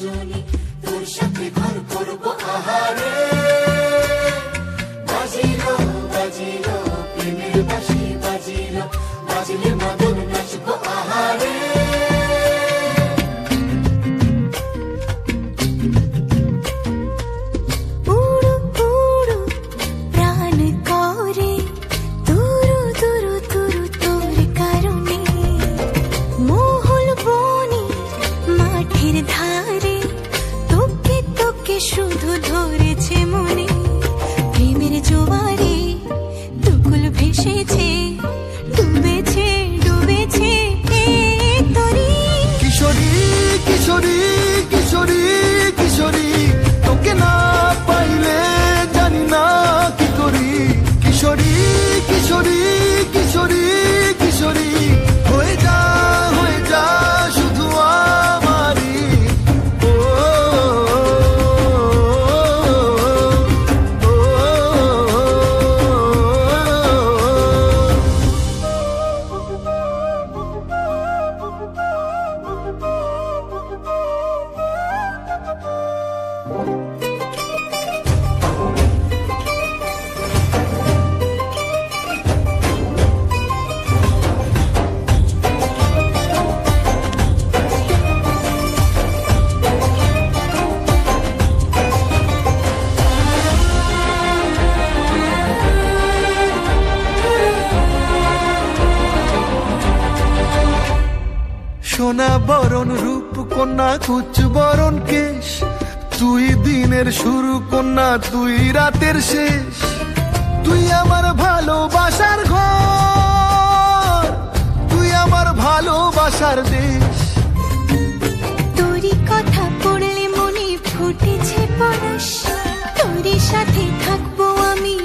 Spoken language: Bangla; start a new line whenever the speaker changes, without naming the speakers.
রজনী, তোর সাথে ঘর করবো আহারে। বাজিলো বাজিলো প্রেমের বাঁশি বাজিলো, বাজলে মদন নাচবো আহারে।
শুধু ধরেছে মনে প্রেমের জোয়ারে, দুকুল ভেসেছে, ডুবেছে ডুবেছে তরি।
কিশোরী কিশোরী কিশোরী কিশোরী, তোকে না পাইলে জানি না কি করি। কিশোরী কিশোরী কিশোরী কিশোরী, হয়ে যা শুধু আমারি। ও সোনা বরণ রূপ কন্যা, কুচ বরণ কেশ, তুই দিনের শুরু কন্যা, তুই রাতের শেষ। তুই আমার ভালোবাসার ঘর, তুই আমার ভালোবাসার দেশ।
তোরই কথা পড়লে মনে ফুটেছে পরশ, তোরই সাথে থাকবো আমি